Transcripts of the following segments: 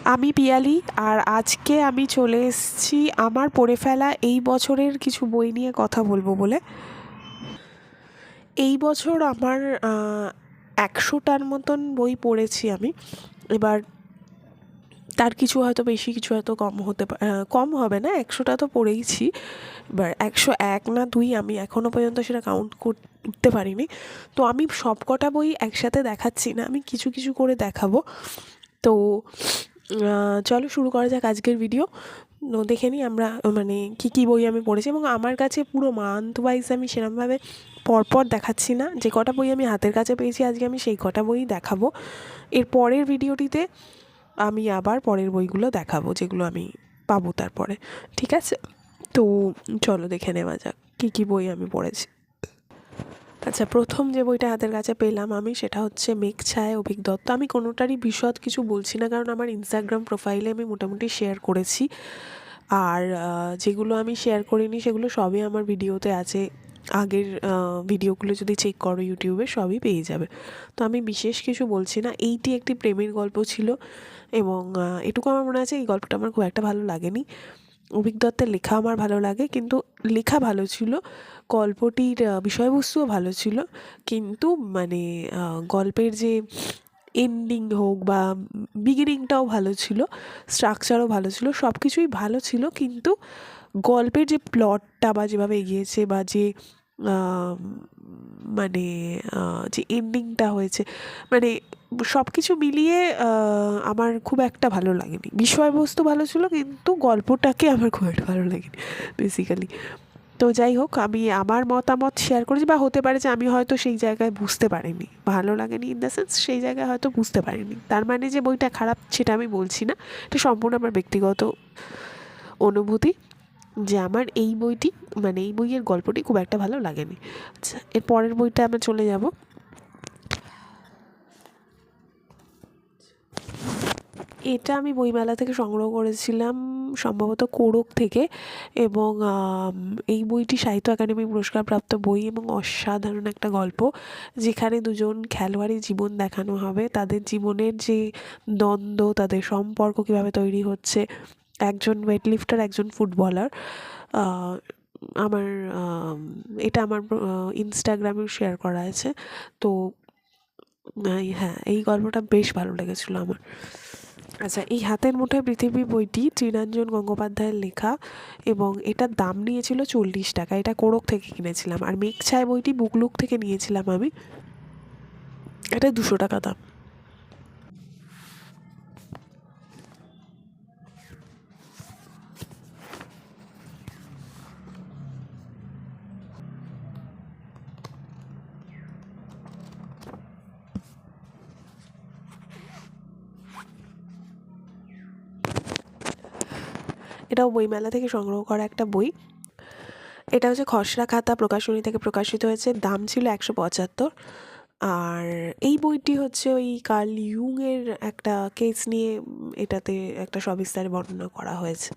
আমি পিয়ালি, আর আজকে আমি চলে এসেছি আমার পড়ে ফেলা এই বছরের কিছু বই নিয়ে কথা বলবো বলে। এই বছর আমার 100টার মতন বই পড়েছি আমি। এবার তার কিছু হয়তো বেশি, কিছু হয়তো কম হতে কম হবে না, 100টা তো পড়েইছি। এবার 101 না 2 আমি এখনও পর্যন্ত সেটা কাউন্ট করতে পারিনি। তো আমি সব কটা বই একসাথে দেখাচ্ছি না, আমি কিছু কিছু করে দেখাবো। তো চলো শুরু করা যাক আজকের ভিডিও। দেখে নিই আমরা মানে কী কী বই আমি পড়েছি, এবং আমার কাছে পুরো মান্থ ওয়াইজ আমি সেরকমভাবে পরপর দেখাচ্ছি না। যে কটা বই আমি হাতের কাছে পেয়েছি আজকে আমি সেই কটা বই দেখাবো। এর পরের ভিডিওটিতে আমি আবার পরের বইগুলো দেখাবো যেগুলো আমি পাবো তারপরে, ঠিক আছে? তো চলো দেখে নেওয়া যাক কী কী বই আমি পড়েছি। আচ্ছা, প্রথম যে বইটা হাতের কাছে পেলাম আমি, সেটা হচ্ছে মেঘছায়া অভীক দত্ত। আমি কোনোটারই বিশদ কিছু বলছি না, কারণ আমার ইনস্টাগ্রাম প্রোফাইলে আমি মোটামুটি শেয়ার করেছি। আর যেগুলো আমি শেয়ার করিনি সেগুলো সবই আমার ভিডিওতে আছে। আগের ভিডিওগুলো যদি চেক করো ইউটিউবে সবই পেয়ে যাবে। তো আমি বিশেষ কিছু বলছি না। এইটি একটি প্রেমের গল্প ছিল, এবং এটুকু আমার মনে আছে এই গল্পটা আমার খুব একটা ভালো লাগেনি। অভীক দত্তের লেখা আমার ভালো লাগে, কিন্তু লেখা ভালো ছিল, গল্পটির বিষয়বস্তুও ভালো ছিল, কিন্তু মানে গল্পের যে এন্ডিং হোক বা বিগিনিংটাও ভালো ছিল, স্ট্রাকচারও ভালো ছিল, সব কিছুই ভালো ছিল, কিন্তু গল্পের যে প্লটটা বা যেভাবে এগিয়েছে বা যে মানে যে এন্ডিংটা হয়েছে, মানে সব কিছু মিলিয়ে আমার খুব একটা ভালো লাগেনি। বিষয়বস্তু ভালো ছিল, কিন্তু গল্পটাকে আমার খুব একটা ভালো লাগেনি বেসিক্যালি। তো যাই হোক, আমি আমার মতামত শেয়ার করেছি, বা হতে পারে যে আমি হয়তো সেই জায়গায় বুঝতে পারিনি, ভালো লাগেনি ইন দ্য সেন্স সেই জায়গায় হয়তো বুঝতে পারিনি, তার মানে যে বইটা খারাপ সেটা আমি বলছি না। এটা সম্পূর্ণ আমার ব্যক্তিগত অনুভূতি যে আমার এই বইটি মানে এই বইয়ের গল্পটি খুব একটা ভালো লাগেনি। আচ্ছা, এর পরের বইটা আমরা চলে যাব। এটা আমি বইমেলা থেকে সংগ্রহ করেছিলাম, সম্ভবত কোড়ক থেকে, এবং এই বইটি সাহিত্য একাডেমি পুরস্কারপ্রাপ্ত বই, এবং অসাধারণ একটা গল্প, যেখানে দুজন খেলোয়াড়ের জীবন দেখানো হবে, তাদের জীবনের যে দ্বন্দ্ব, তাদের সম্পর্ক কীভাবে তৈরি হচ্ছে, একজন ওয়েটলিফটার, একজন ফুটবলার। আমার এটা আমার ইনস্টাগ্রামেও শেয়ার করা আছে। তো হ্যাঁ, এই গল্পটা বেশ ভালো লেগেছিলো আমার। আচ্ছা, এই হাতের মুঠোয় পৃথিবী বইটি তৃণাঞ্জন গঙ্গোপাধ্যায়ের লেখা, এবং এটার দাম নিয়েছিল 40 টাকা। এটা কোড়ক থেকে কিনেছিলাম। আর মেঘছায়া বইটি বুকলুক থেকে নিয়েছিলাম আমি, এটা 200 টাকা দাম। এটাও বইমেলা থেকে সংগ্রহ করা একটা বই। এটা হচ্ছে খসড়া খাতা, প্রকাশনী থেকে প্রকাশিত হয়েছে, দাম ছিল 175। আর এই বইটি হচ্ছে ওই কার্ল ইয়ুংয়ের একটা কেস নিয়ে এটাতে একটা সবিস্তারে বর্ণনা করা হয়েছে।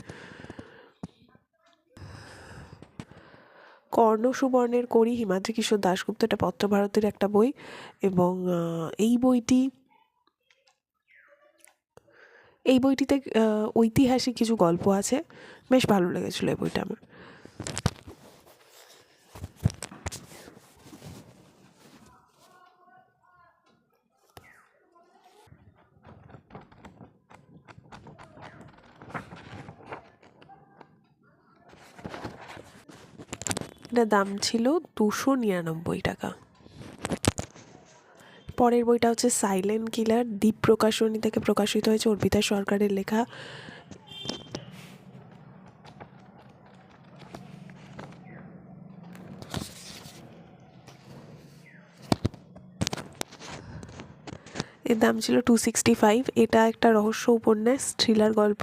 কর্ণ সুবর্ণের কড়ি, হিমাদ্রি কিশোর দাশগুপ্ত, এটা পত্রভারতীর একটা বই, এবং এই বইটিতে ঐতিহাসিক কিছু গল্প আছে, বেশ ভালো লেগেছিলো এই বইটা আমার। এটার দাম ছিল 299 টাকা। পরের বইটা হচ্ছে সাইলেন্ট কিলার, দ্বীপ প্রকাশনী থেকে প্রকাশিত হয়েছে, অর্পিতা সরকারের লেখা। এর দাম ছিল 265। এটা একটা রহস্য উপন্যাস, থ্রিলার গল্প।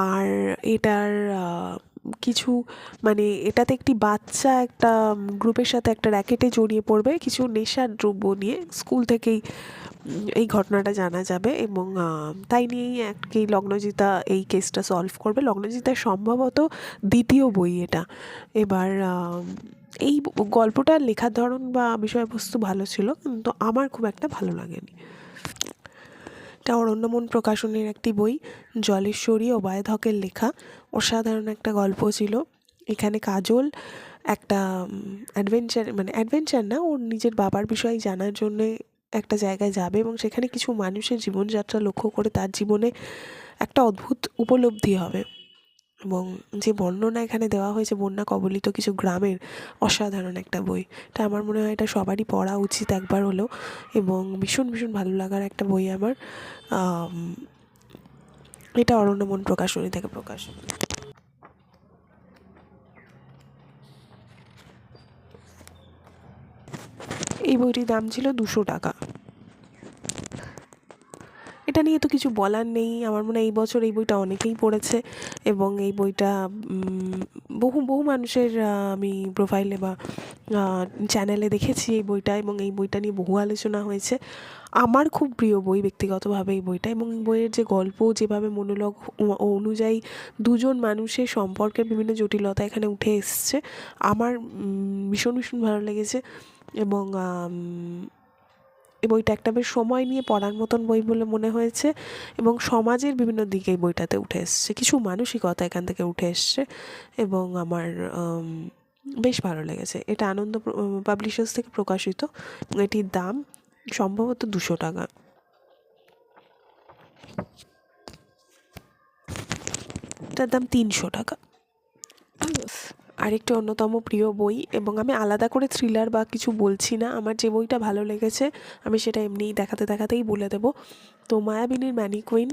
আর এটার কিছু মানে এটাতে একটি বাচ্চা একটা গ্রুপের সাথে একটা র্যাকেটে জড়িয়ে পড়বে কিছু নেশার দ্রব্য নিয়ে, স্কুল থেকেই এই ঘটনাটা জানা যাবে, এবং তাই নিয়েই কি লগ্নজিতা এই কেসটা সলভ করবে। লগ্নজিতার সম্ভবত দ্বিতীয় বই এটা। এবার এই গল্পটার লেখার ধরন বা বিষয়বস্তু ভালো ছিল, কিন্তু আমার খুব একটা ভালো লাগেনি। এটা অরণ্যমন প্রকাশনের একটি বই, জলেশ্বরী ওবায়দ হকের লেখা। অসাধারণ একটা গল্প ছিল। এখানে কাজল একটা অ্যাডভেঞ্চার না, ওর নিজের বাবার বিষয়ে জানার জন্যে একটা জায়গায় যাবে এবং সেখানে কিছু মানুষের জীবনযাত্রা লক্ষ্য করে তার জীবনে একটা অদ্ভুত উপলব্ধি হবে। এবং যে বর্ণনা এখানে দেওয়া হয়েছে বন্যা কবলিত কিছু গ্রামের, অসাধারণ একটা বই। এটা আমার মনে হয় এটা সবারই পড়া উচিত একবার হলেও, এবং ভীষণ ভীষণ ভালো লাগার একটা বই আমার। এটা অরণ্যমন প্রকাশনী থেকে প্রকাশিত। এই বইটির দাম ছিল 200 টাকা। এটা নিয়ে তো কিছু বলার নেই, আমার মনে হয় এই বছর এই বইটা অনেকেই পড়েছে এবং এই বইটা বহু বহু মানুষের আমি প্রোফাইলে বা চ্যানেলে দেখেছি এই বইটা, এবং এই বইটা নিয়ে বহু আলোচনা হয়েছে। আমার খুব প্রিয় বই ব্যক্তিগতভাবে এই বইটা, এবং বইয়ের যে গল্প, যেভাবে মনোলগ অনুযায়ী দুজন মানুষের সম্পর্কের বিভিন্ন জটিলতা এখানে উঠে এসছে, আমার ভীষণ ভীষণ ভালো লেগেছে। এবং এই বইটা একটা বেশ সময় নিয়ে পড়ার মতন বই বলে মনে হয়েছে, এবং সমাজের বিভিন্ন দিকে এই বইটাতে উঠে এসছে, কিছু মানসিকতা এখান থেকে উঠে এসছে, এবং আমার বেশ ভালো লেগেছে। এটা আনন্দ পাবলিশার্স থেকে প্রকাশিত। এটির দাম সম্ভবত 200 টাকা। এটার দাম 300 টাকা। আরেকটি অন্যতম প্রিয় বই, এবং আমি আলাদা করে থ্রিলার বা কিছু বলছি না, আমার যে বইটা ভালো লেগেছে আমি সেটা এমনিই দেখাতেই বলে দেবো। তো মায়াবিনীর ম্যানিকুইন,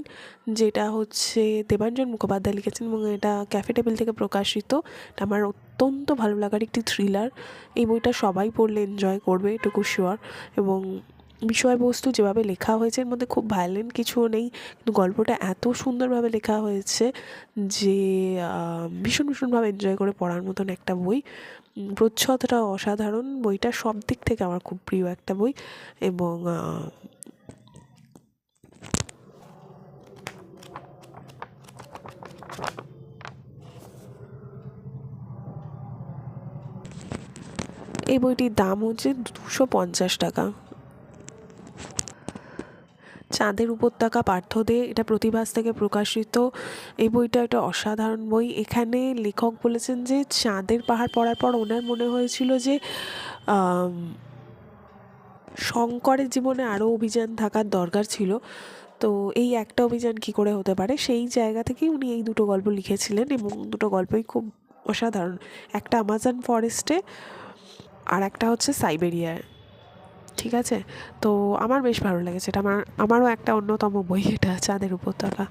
যেটা হচ্ছে দেবাঞ্জন মুখোপাধ্যায় লিখেছেন এবং এটা ক্যাফে টেবিল থেকে প্রকাশিত। এটা আমার অত্যন্ত ভালো লাগার একটি থ্রিলার। এই বইটা সবাই পড়লে এনজয় করবে, এটুকু শিওর। এবং বিষয়বস্তু যেভাবে লেখা হয়েছে, এর মধ্যে খুব ভায়োলেন্ট কিছুও নেই, কিন্তু গল্পটা এত সুন্দরভাবে লেখা হয়েছে যে ভীষণ ভীষণভাবে এনজয় করে পড়ার মতন একটা বই। প্রচ্ছদটা অসাধারণ, বইটা সব দিক থেকে আমার খুব প্রিয় একটা বই। এবং এই বইটির দাম হচ্ছে 250 টাকা। চাঁদের উপত্যকা পার্থ দে, এটা প্রতিভাস থেকে প্রকাশিত। এই বইটা একটা অসাধারণ বই। এখানে লেখক বলেছেন যে চাঁদের পাহাড় পড়ার পর ওনার মনে হয়েছিল যে শঙ্করের জীবনে আরও অভিযান থাকার দরকার ছিল, তো এই একটা অভিযান কী করে হতে পারে, সেই জায়গা থেকেই উনি এই দুটো গল্প লিখেছিলেন, এবং দুটো গল্পই খুব অসাধারণ। একটা আমাজন ফরেস্টে আর একটা হচ্ছে সাইবেরিয়ায়। ঠিক আছে, তো আমার বেশ ভালো লেগেছে এটা। আমারও একটা অন্যতম বই এটা, চাঁদের উপত্যকা।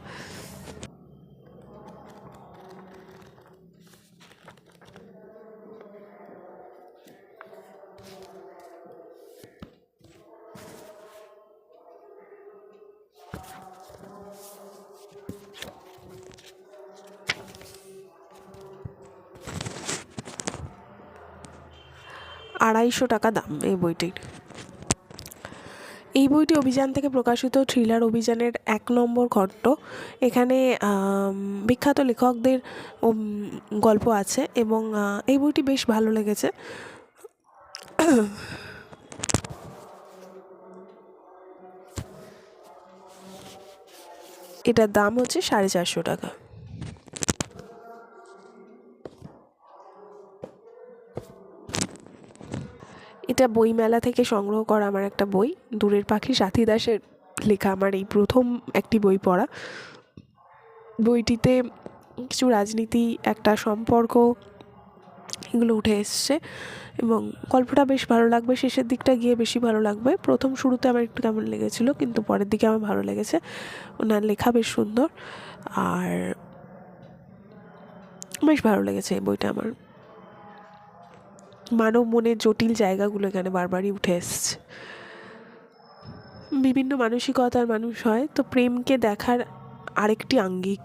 ৳250 দাম এই বইটির। এই বইটি অভিযান থেকে প্রকাশিত, থ্রিলার অভিযানের 1 নম্বর খণ্ড। এখানে বিখ্যাত লেখকদের গল্প আছে, এবং এই বইটি বেশ ভালো লেগেছে। এটার দাম হচ্ছে 450 টাকা। এটা বইমেলা থেকে সংগ্রহ করা আমার একটা বই, দূরের পাখি, সাথী দাসের লেখা। আমার এই প্রথম একটি বই পড়া। বইটিতে কিছু রাজনীতি, একটা সম্পর্ক, এগুলো উঠে এসছে, এবং গল্পটা বেশ ভালো লাগবে। শেষের দিকটা গিয়ে বেশি ভালো লাগবে। প্রথম শুরুতে আমার একটু কেমন লেগেছিলো, কিন্তু পরের দিকে আমার ভালো লেগেছে। ওনার লেখা বেশ সুন্দর, আর বেশ ভালো লেগেছে এই বইটা আমার। মানব মনের জটিল জায়গাগুলো এখানে বারবারই উঠে এসছে। বিভিন্ন মানসিকতার মানুষ হয়, তো প্রেমকে দেখার আরেকটি আঙ্গিক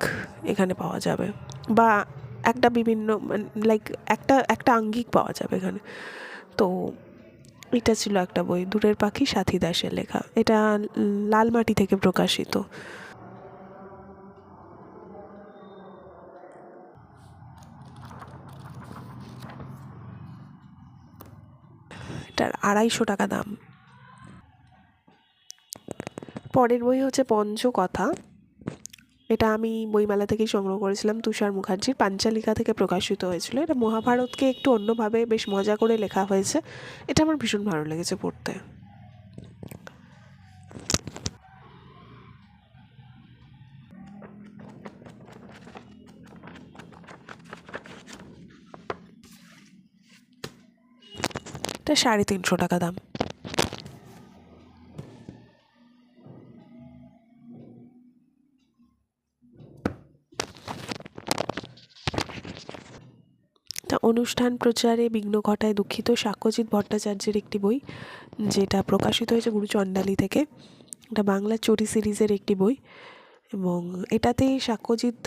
এখানে পাওয়া যাবে, বা একটা বিভিন্ন লাইক একটা আঙ্গিক পাওয়া যাবে এখানে। তো এটা ছিল একটা বই, দূরের পাখি, সাথী দাসের লেখা। এটা লালমাটি থেকে প্রকাশিত। এটার ৳250 দাম। পরের বই হচ্ছে পঞ্চকথা। এটা আমি বইমেলা থেকেই সংগ্রহ করেছিলাম, তুষার মুখার্জির পাঞ্চালিকা থেকে প্রকাশিত হয়েছিল। এটা মহাভারতকে একটু অন্যভাবে বেশ মজা করে লেখা হয়েছে। এটা আমার ভীষণ ভালো লেগেছে পড়তে। এটা 350 টাকা দাম। তা অনুষ্ঠান প্রচারে বিঘ্ন ঘটায় দুঃখিত সাক্ষ্যজিৎ ভট্টাচার্যের একটি বই, যেটা প্রকাশিত হয়েছে গুরুচণ্ডালী থেকে। এটা বাংলা চটি সিরিজের একটি বই, এবং এটাতে সাক্ষ্যজিৎ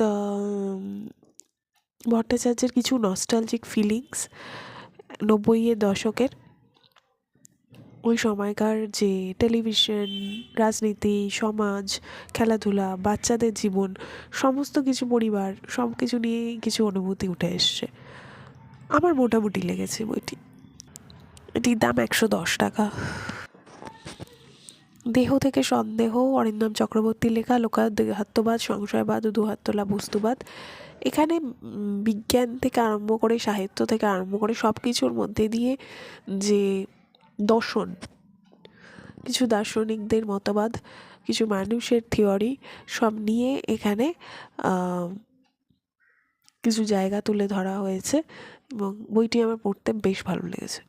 ভট্টাচার্যের কিছু নস্টালজিক ফিলিংস 90-এর দশকের ওই সময়কার যে টেলিভিশন, রাজনীতি, সমাজ, খেলাধুলা, বাচ্চাদের জীবন, সমস্ত কিছু, পরিবার, সব কিছু নিয়েই কিছু অনুভূতি উঠে এসছে। আমার মোটামুটি লেগেছে বইটি। এটির দাম 110 টাকা। দেহ থেকে সন্দেহ, অরিন্দম চক্রবর্তীর লেখা। লোকায়ত-দেহাত্মবাদ, সংশয়বাদ ও দুহাতলা বস্তুবাদ। এখানে বিজ্ঞান থেকে আরম্ভ করে, সাহিত্য থেকে আরম্ভ করে সব কিছুর মধ্যে দিয়ে যে দর্শন, কিছু দার্শনিকদের মতবাদ, কিছু মানুষের থিওরি, সব নিয়ে এখানে কিছু জায়গা তুলে ধরা হয়েছে, এবং বইটি আমার পড়তে বেশ ভালো লেগেছে।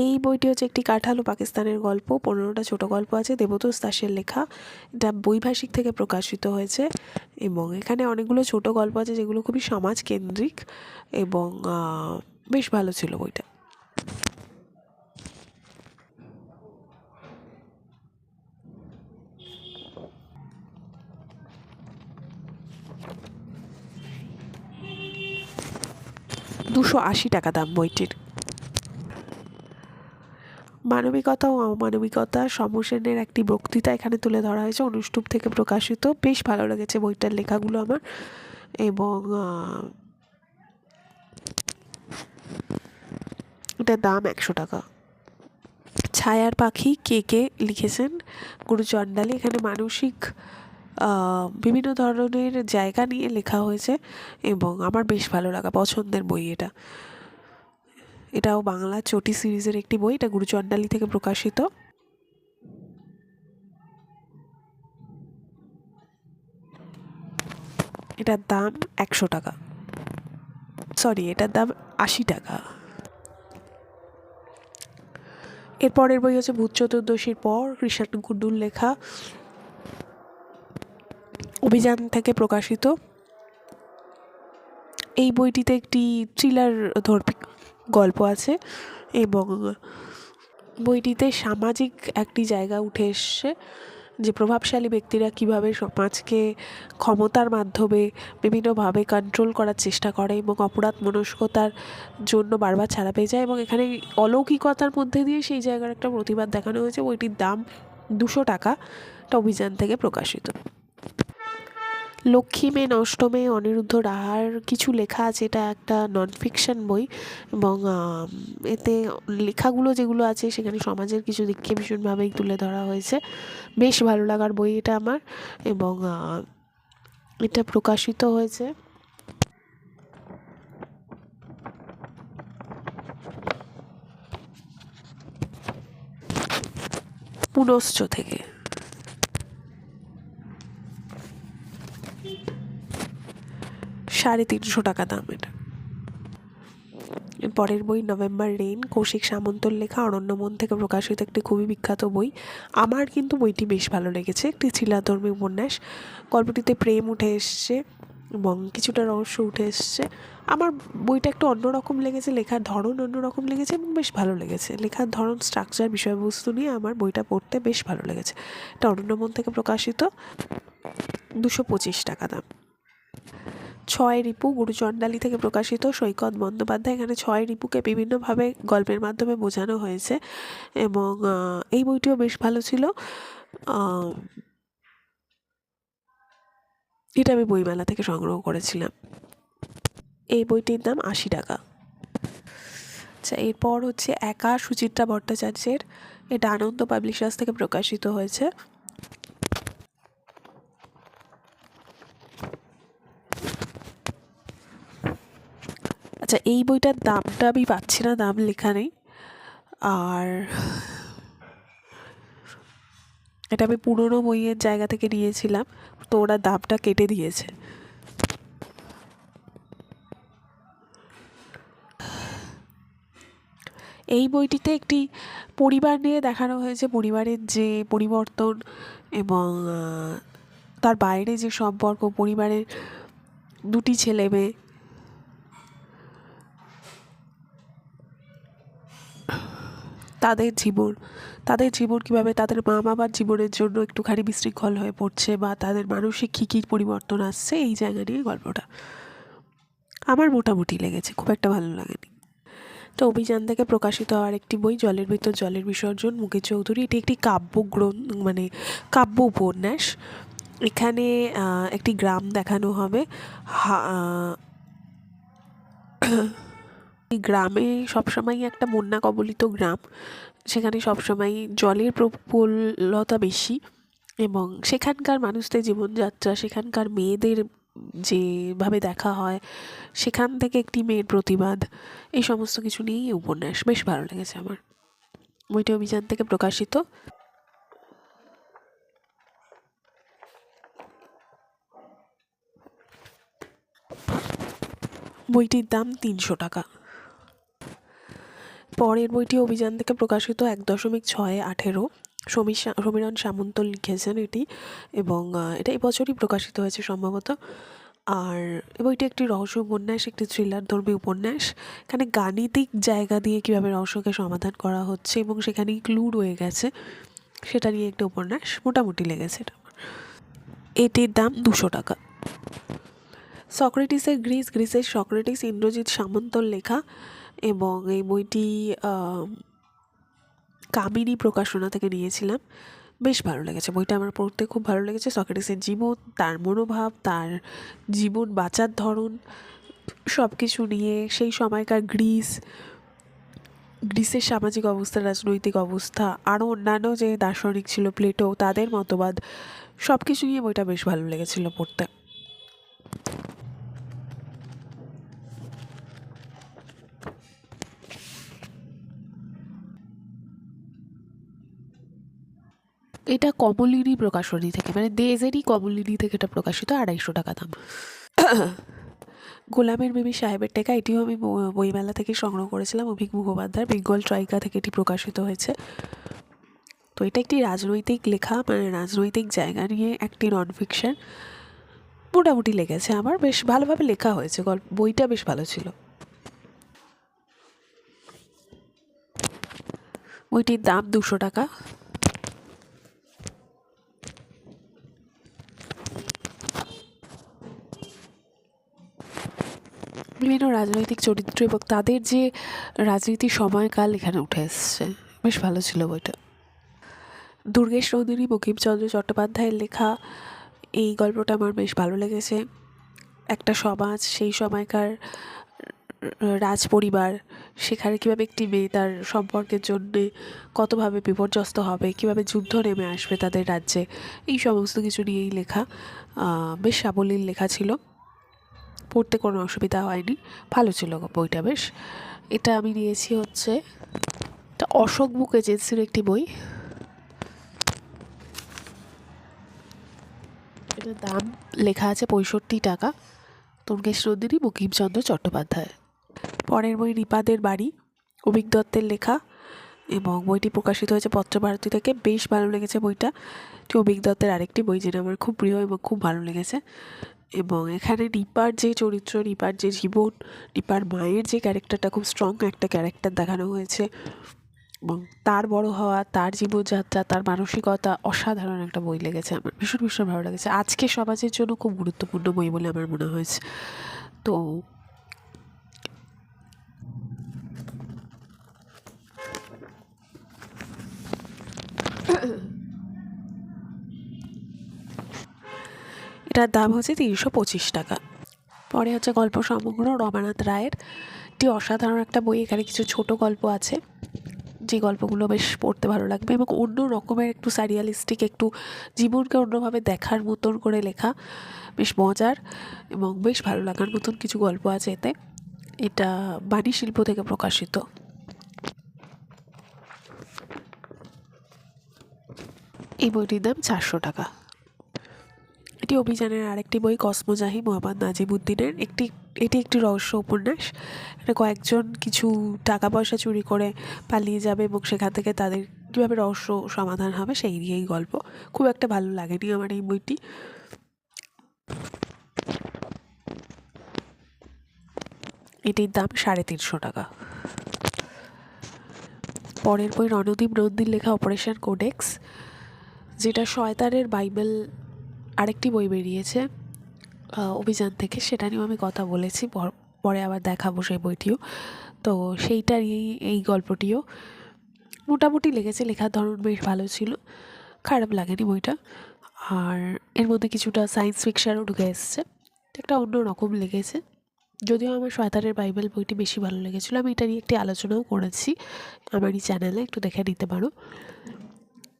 এই বইটি হচ্ছে একটি কাঁঠাল ও পাকিস্তানের গল্প। 15টা ছোটো গল্প আছে, দেবতোষ দাসের লেখা। এটা বৈভাষিক থেকে প্রকাশিত হয়েছে, এবং এখানে অনেকগুলো ছোটো গল্প আছে যেগুলো খুবই সমাজকেন্দ্রিক, এবং বেশ ভালো ছিল বইটা। $280 দাম বইটির। মানবিকতা ও অমানবিকতা, সমসেনের একটি বক্তৃতা এখানে তুলে ধরা হয়েছে, অনুষ্টুপ থেকে প্রকাশিত। বেশ ভালো লেগেছে বইটার লেখাগুলো আমার, এবং এটার দাম 100 টাকা। ছায়ার পাখি, কে লিখেছেন, গুরুচণ্ডালী। এখানে মানসিক বিভিন্ন ধরনের জায়গা নিয়ে লেখা হয়েছে, এবং আমার বেশ ভালো লাগা, পছন্দের বই এটা। এটাও বাংলা চটি সিরিজের একটি বই। এটা গুরুচণ্ডালী থেকে প্রকাশিত। এটার দাম 100 টাকা, সরি, এটার দাম 80 টাকা। এরপরের বই হচ্ছে ভূত চতুর্দশীর পর, কৃষাণ কুণ্ডুর লেখা, অভিযান থেকে প্রকাশিত। এই বইটিতে একটি থ্রিলার ধর্মী গল্প আছে, এবং বইটিতে সামাজিক একটি জায়গা উঠে এসছে, যে প্রভাবশালী ব্যক্তিরা কীভাবে সমাজকে ক্ষমতার মাধ্যমে বিভিন্নভাবে কন্ট্রোল করার চেষ্টা করে, এবং অপরাধ মনস্কতার জন্য বারবার ছাড়া পেয়ে যায়, এবং এখানে অলৌকিকতার মধ্যে দিয়ে সেই জায়গার একটা প্রতিবাদ দেখানো হয়েছে। বইটির দাম 200 টাকা। এটা অভিযান থেকে প্রকাশিত। লক্ষ্মী মেয়ে নষ্ট মেয়ে, অনিরুদ্ধ রাহার কিছু লেখা আছে। এটা একটা নন ফিকশন বই, এবং এতে লেখাগুলো যেগুলো আছে সেখানে সমাজের কিছু দিককে ভীষণভাবেই তুলে ধরা হয়েছে। বেশ ভালো লাগার বই এটা আমার, এবং এটা প্রকাশিত হয়েছে পুনশ্চ থেকে। 350 টাকা দাম এটা। পরের বই নভেম্বর রেইন, কৌশিক সামন্তর লেখা, অরণ্যমন থেকে প্রকাশিত একটি খুবই বিখ্যাত বই। আমার কিন্তু বইটি বেশ ভালো লেগেছে। একটি থ্রিলারধর্মী উপন্যাস। গল্পটিতে প্রেম উঠে এসছে, এবং কিছুটা রহস্য উঠে এসছে। আমার বইটা একটু অন্যরকম লেগেছে, লেখার ধরন অন্যরকম লেগেছে, এবং বেশ ভালো লেগেছে। লেখার ধরন, স্ট্রাকচার, বিষয়বস্তু নিয়ে আমার বইটা পড়তে বেশ ভালো লেগেছে। এটা অরণ্যমন থেকে প্রকাশিত। 225 টাকা দাম। ছয় রিপু গুরুচণ্ডালী থেকে প্রকাশিত, সৈকত বন্দ্যোপাধ্যায়। এখানে ছয় রিপুকে বিভিন্নভাবে গল্পের মাধ্যমে বোঝানো হয়েছে এবং এই বইটিও বেশ ভালো ছিল। এটা আমি বইমেলা থেকে সংগ্রহ করেছিলাম। এই বইটির দাম ৮০ টাকা। আচ্ছা, এরপর হচ্ছে একা সুচিত্রা ভট্টাচার্যের। এটা আনন্দ পাবলিশার্স থেকে প্রকাশিত হয়েছে। আচ্ছা, এই বইটার দামটা আমি পাচ্ছি না, দাম লেখা নেই। আর এটা আমি পুরনো বইয়ের জায়গা থেকে নিয়েছিলাম, তো ওরা দামটা কেটে দিয়েছে। এই বইটিতে একটি পরিবার নিয়ে দেখানো হয়েছে, পরিবারের যে পরিবর্তন এবং তার বাইরে যে সম্পর্ক, পরিবারের দুটি ছেলে মেয়ে, তাদের জীবন কীভাবে তাদের মা বাবার জীবনের জন্য একটুখানি বিশৃঙ্খল হয়ে পড়ছে বা তাদের মানসিক কী কী পরিবর্তন আসছে, এই জায়গা নিয়ে গল্পটা আমার মোটামুটি লেগেছে, খুব একটা ভালো লাগেনি। তো অভিযান থেকে প্রকাশিত আর একটি বই জলের ভিতর জলের বিসর্জন, মুকেশ চৌধুরী। এটি একটি মানে কাব্য উপন্যাস। এখানে একটি গ্রাম দেখানো হবে। এই গ্রামে সবসময় একটা বন্যা কবলিত গ্রাম, সেখানে সবসময় জলের প্রফুল্লতা বেশি এবং সেখানকার মানুষদের জীবনযাত্রা, সেখানকার মেয়েদের যেভাবে দেখা হয়, সেখান থেকে একটি মেয়ের প্রতিবাদ, এই সমস্ত কিছু নিয়েই উপন্যাস। বেশ ভালো লেগেছে আমার। বইটি অভিযান থেকে প্রকাশিত। বইটির দাম ৩০০ টাকা। পরের বইটি অভিযান থেকে প্রকাশিত ১.৬18। সমীরণ সামন্ত লিখেছেন এটি এবং এটা এবছরই প্রকাশিত হয়েছে সম্ভবত। আর এই বইটি একটি রহস্য উপন্যাস, একটি থ্রিলার ধর্মী উপন্যাস। এখানে গাণিতিক জায়গা দিয়ে কীভাবে রহস্যকে সমাধান করা হচ্ছে এবং সেখানেই ক্লু রয়ে গেছে, সেটা নিয়ে একটি উপন্যাস। মোটামুটি লেগেছে এটা আমার। এটির দাম ২০০ টাকা। সক্রেটিসের গ্রিসের সক্রেটিস ইন্দ্রজিৎ সামন্তর লেখা এবং এই বইটি কামিনী প্রকাশনা থেকে নিয়েছিলাম। বেশ ভালো লেগেছে বইটা, আমার পড়তে খুব ভালো লেগেছে। সক্রেটিসের জীবন, তার মনোভাব, তার জীবন বাঁচার ধরন, সব কিছু নিয়ে সেই সময়কার গ্রিসের সামাজিক অবস্থা, রাজনৈতিক অবস্থা, আরও অন্যান্য যে দার্শনিক ছিল, প্লেটো, তাদের মতবাদ, সব কিছু নিয়ে বইটা বেশ ভালো লেগেছিল পড়তে। এটা কমলিনী প্রকাশনী থেকে, মানে দেজেরই কমলিনী থেকে এটা প্রকাশিত। ২৫০ টাকা দাম। গোলামের বেবি সাহেবের টেকা, এটিও আমি বইমেলা থেকে সংগ্রহ করেছিলাম। অভিক মুখোপাধ্যায়, বেঙ্গল ট্রাইকা থেকে এটি প্রকাশিত হয়েছে। তো এটা একটি রাজনৈতিক লেখা, মানে রাজনৈতিক জায়গা নিয়ে একটি নন ফিকশন। মোটামুটি লেগেছে আমার, বেশ ভালোভাবে লেখা হয়েছে, বইটা বেশ ভালো ছিল। বইটির দাম ২০০ টাকা। বিভিন্ন রাজনৈতিক চরিত্র এবং তাদের যে রাজনীতির সময়কাল এখানে উঠে এসছে, বেশ ভালো ছিল বইটা। দুর্গেশ নন্দিনী বঙ্কিমচন্দ্র চট্টোপাধ্যায়ের লেখা। এই গল্পটা আমার বেশ ভালো লেগেছে। একটা সমাজ, সেই সময়কার রাজপরিবার, সেখানে কীভাবে একটি মেয়ে তার সম্পর্কের জন্যে কতভাবে বিপর্যস্ত হবে, কীভাবে যুদ্ধ নেমে আসবে তাদের রাজ্যে, এই সমস্ত কিছু নিয়েই লেখা। বেশ সাবলীল লেখা ছিল, পড়তে কোনো অসুবিধা হয়নি, ভালো ছিল বইটা বেশ। এটা আমি নিয়েছি হচ্ছে, এটা অশোক বুক এজেন্সির একটি বই। এটার দাম লেখা আছে ৬৫ টাকা। দুর্গেশ নন্দিনী বঙ্কিমচন্দ্র চট্টোপাধ্যায়। পরের বই রিপাদের বাড়ি, অভিক দত্তের লেখা এবং বইটি প্রকাশিত হয়েছে পত্রভারতী থেকে। বেশ ভালো লেগেছে বইটা। এটি অভিক দত্তের আরেকটি বই যেটা আমার খুব প্রিয় এবং খুব ভালো লেগেছে। এবং এখানে রিপার যে চরিত্র, রিপার যে জীবন, রিপার মায়ের যে ক্যারেক্টারটা, খুব স্ট্রং একটা ক্যারেক্টার দেখানো হয়েছে। এবং তার বড় হওয়া, তার জীবনযাত্রা, তার মানসিকতা অসাধারণ একটা বই লেগেছে আমার, ভীষণ ভীষণ ভালো লেগেছে। আজকে সমাজের জন্য খুব গুরুত্বপূর্ণ বই বলে আমার মনে হয়েছে। তো এটার দাম হচ্ছে 325 টাকা। পরে হচ্ছে গল্প সমগ্র রমানাথ রায়ের, এটি অসাধারণ একটা বই। এখানে কিছু ছোট গল্প আছে যে গল্পগুলো বেশ পড়তে ভালো লাগবে এবং অন্য রকমের একটু সারিয়ালিস্টিক, একটু জীবনকে অন্যভাবে দেখার মতন করে লেখা, বেশ মজার এবং বেশ ভালো লাগার মতন কিছু গল্প আছে এতে। এটা বাণী শিল্প থেকে প্রকাশিত। এই বইটির দাম 400 টাকা। এটি অভিযানের আরেকটি বই, কসমোজাহি মোহাম্মদ নাজিমুদ্দিনের। এটি একটি রহস্য উপন্যাস। এটা কয়েকজন কিছু টাকা পয়সা চুরি করে পালিয়ে যাবে এবং সেখান থেকে তাদের কীভাবে রহস্য সমাধান হবে সেই নিয়েই গল্প। খুব একটা ভালো লাগেনি আমার এই বইটি। এটির দাম 350 টাকা। পরের বই রণদীপ নন্দীর লেখা অপারেশন কোডেক্স, যেটা শয়তানের বাইবেল আরেকটি বই বেরিয়েছে অভিযান থেকে, সেটা নিয়েও আমি কথা বলেছি, পরে আবার দেখাবো সেই বইটিও। তো সেইটারই এই গল্পটিও মোটামুটি লেগেছে, লেখার ধরন বেশ ভালো ছিল, খারাপ লাগেনি বইটা। আর এর মধ্যে কিছুটা সায়েন্স ফিকশানও ঢুকে এসছে, একটা অন্য রকম লেগেছে। যদিও আমার শয়তানের বাইবেল বইটি বেশি ভালো লেগেছিলো, আমি এটা নিয়ে একটি আলোচনাও করেছি আমারই চ্যানেলে, একটু দেখে নিতে পারো।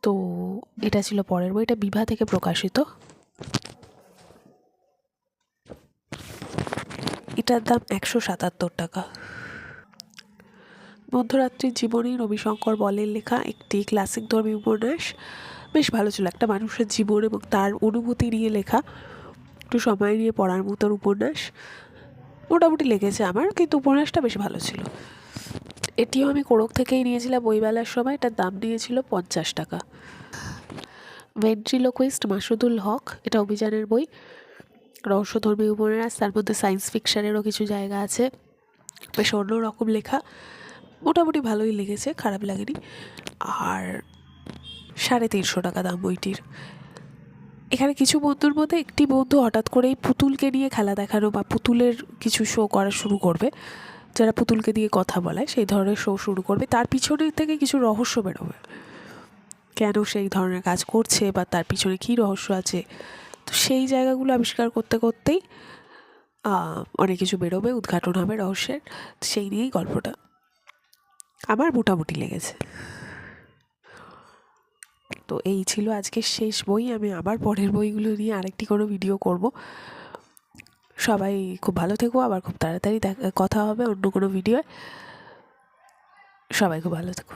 তো এটা ছিল পরের বই, এটা বিভা থেকে প্রকাশিত। এটার দাম 177 টাকা। মধ্যরাত্রির জীবনী রবিশঙ্কর বলের লেখা একটি ক্লাসিক ধর্মী উপন্যাস, বেশ ভালো ছিল। একটা মানুষের জীবন এবং তার অনুভূতি নিয়ে লেখা, একটু সময় নিয়ে পড়ার মতন উপন্যাস, মোটামুটি লেগেছে আমার, কিন্তু উপন্যাসটা বেশ ভালো ছিল। এটিও আমি কোরক থেকেই নিয়েছিলাম বইমেলার সময়, এটার দাম নিয়েছিল 50 টাকা। ভেন্ট্রিলোকুইস্ট মাসুদুল হক, এটা অভিযানের বই, রহস্যধর্মী উপন্যাস, তার মধ্যে সায়েন্স ফিকশানেরও কিছু জায়গা আছে, বেশ অন্য রকম লেখা, মোটামুটি ভালোই লেগেছে, খারাপ লাগেনি। আর 350 টাকা দাম বইটির। এখানে কিছু বন্ধুর মধ্যে একটি বন্ধু হঠাৎ করেই পুতুলকে নিয়ে খেলা দেখানো বা পুতুলের কিছু শো করা শুরু করবে, যারা পুতুলকে দিয়ে কথা বলায় সেই ধরনের শো শুরু করবে। তার পিছনের থেকে কিছু রহস্য বেরোবে, কেন সেই ধরনের কাজ করছে বা তার পিছনে কী রহস্য আছে। তো সেই জায়গাগুলো আবিষ্কার করতে করতেই অনেক কিছু বেরোবে, উদ্ঘাটন হবে রহস্যের। সেই নিয়েই গল্পটা আমার মোটামুটি লেগেছে। তো এই ছিল আজকের শেষ বই। আমি আবার পরের বইগুলো নিয়ে আরেকটি কোনো ভিডিও করব। সবাই খুব ভালো থেকো, আবার খুব তাড়াতাড়ি কথা হবে অন্য কোনো ভিডিওয়। সবাই খুব ভালো থেকো।